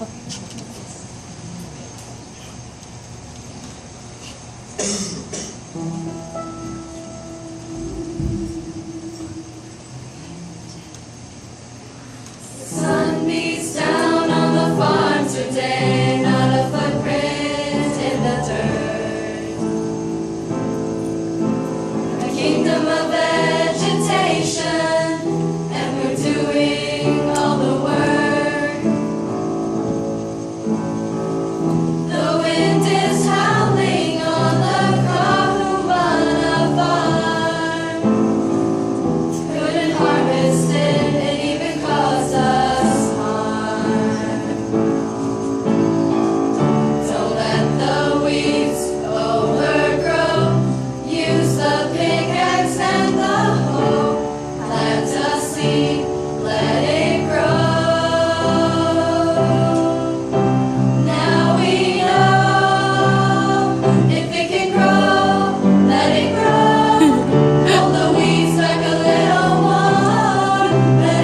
Sun beats down on the farm today, not a footprint in the dirt. A kingdom of vegetation, and we're doing all the work. The wind is howling on the Kahumana farm. Couldn't harvest it, it even caused us harm. Don't let the weeds overgrow. Use the pickaxe and the hoe. Plant a seed, let it grow. Now we know if it can grow, let it grow. Pull the weeds back a little more. Let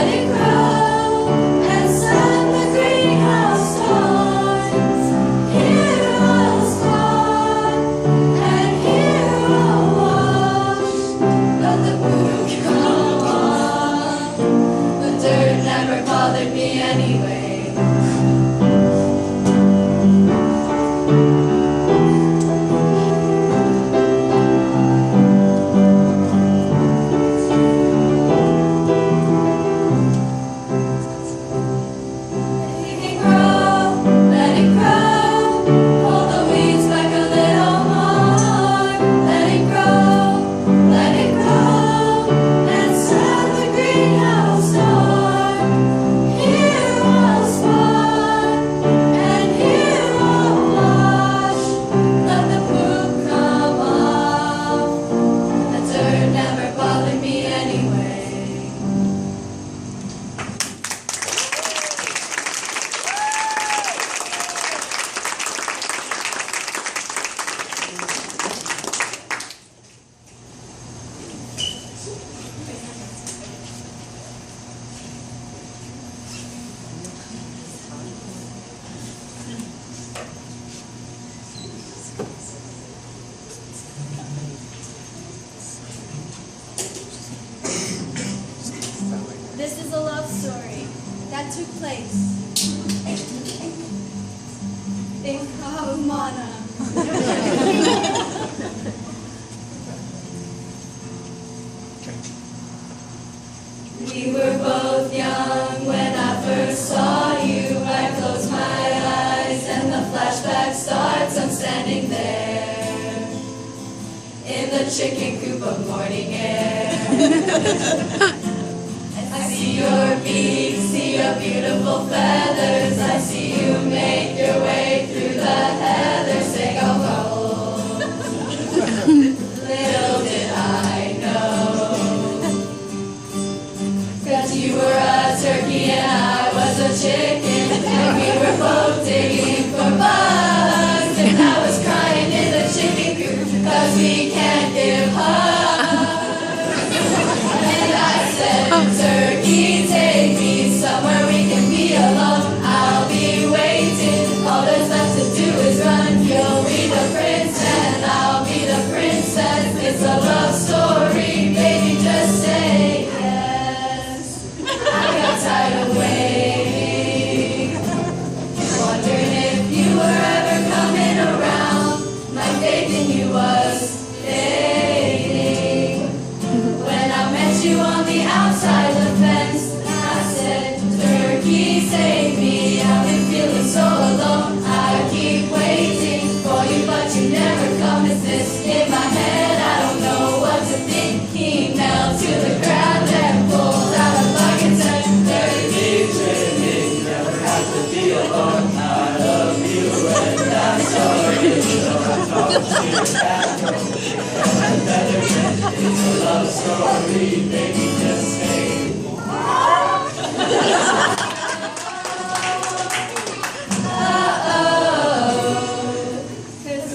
it grow, and set the greenhouse door. Here I'll start, and here I'll wash. Let the voodoo come on. The dirt never bothered me anyway. It can grow, let it grow. Pull the weeds back a little more. Let it grow, and set the greenhouse door. Here I'll spot, and here I'll wash. Let the poop come off. The dirt never bothered me anyway. This is a love story that took place in Kahumana. We were both young when I first saw you. I close my eyes and the flashback starts. I'm standing there in the chicken coop of morning air. I see your beak, see your beautiful feathers. I see you make your way through the heather. Say go go. Little did I know that you were a turkey and I was a chicken, and we were both digging for bugs. And I was crying in the chicken coop 'cause we can't give hugs. And I said, turkey, take me somewhere we can be alone. I'll be waiting. All there's left to do is run. You'll be the prince and I'll be the princess. It's a love story, baby, just say yes. I got tired of waiting, wondering if you were ever coming around. My faith in you was fading. When I met you on the outside the fence, I said, turkey, save me. I've been feeling so alone. I keep waiting for you, but you never come. Is this in my head? I don't know what to think. He knelt to the ground and pulled out a bucket and turkey, turkey, never have to be alone. I love you and I'm sorry. I talk to your cat. It's a love story, baby, just say.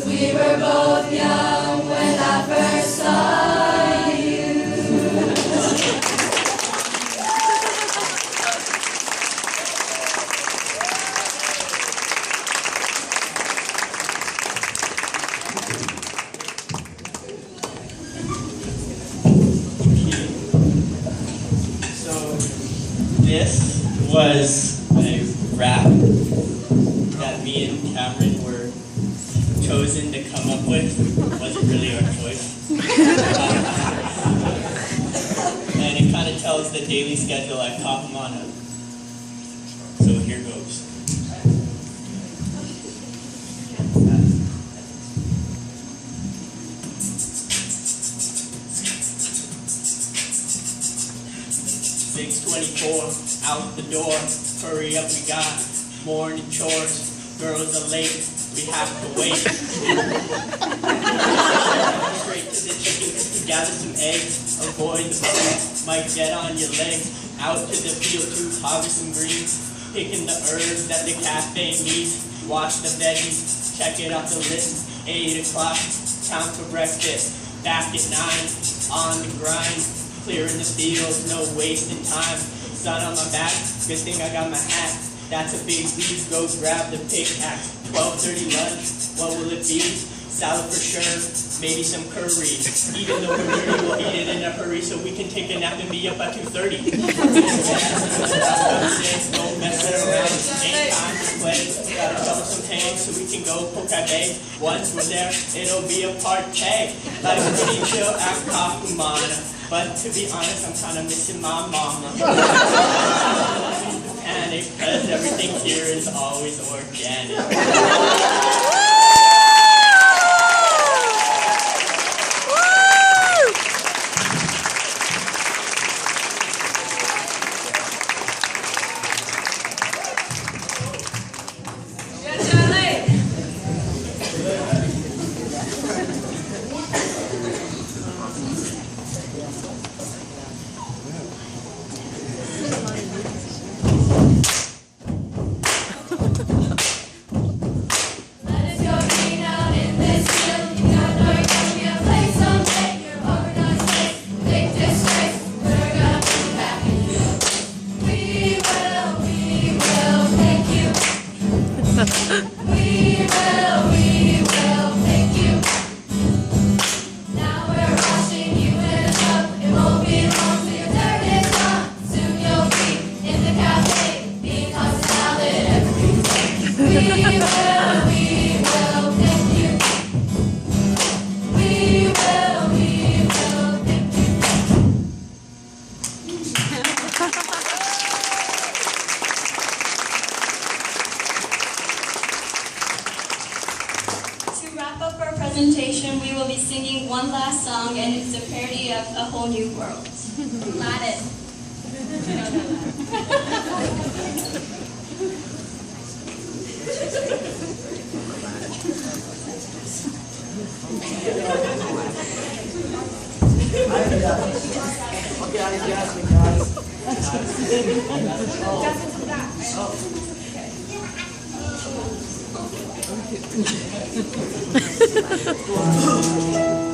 We were both young when I first saw you. This was a rap that me and Cameron were chosen to come up with. It wasn't really our choice. And it kind of tells the daily schedule at Kakamana. So here goes. $6:24, out the door. Hurry up, we got morning chores. Girls are late, we have to wait. Straight to the chicken, gather some eggs. Avoid the bug, might get on your legs. Out to the field to harvest some greens. Picking the herbs that the cafe needs. Wash the veggies, check it off the list. 8 o'clock, time for breakfast. Back at 9, on the grind. Clearing the fields, no wasting time. Sun on my back, good thing I got my hat. That's a big leaf, go grab the pickaxe. 12:30 lunch, what will it be? Salad for sure, maybe some curry. Even though we're dirty, we'll eat it in a hurry so we can take a nap and be up at 2:30. Don't mess around, ain't time to play. Gotta cover some tanks so we can go poke at bay. Once we're there, it'll be a party. Life's pretty chill at Kakumana. But to be honest, I'm kind of missing my mama. Panic, cause everything here is always organic. Presentation, we will be singing one last song, and it's a parody of A Whole New World. Aladdin. Okay.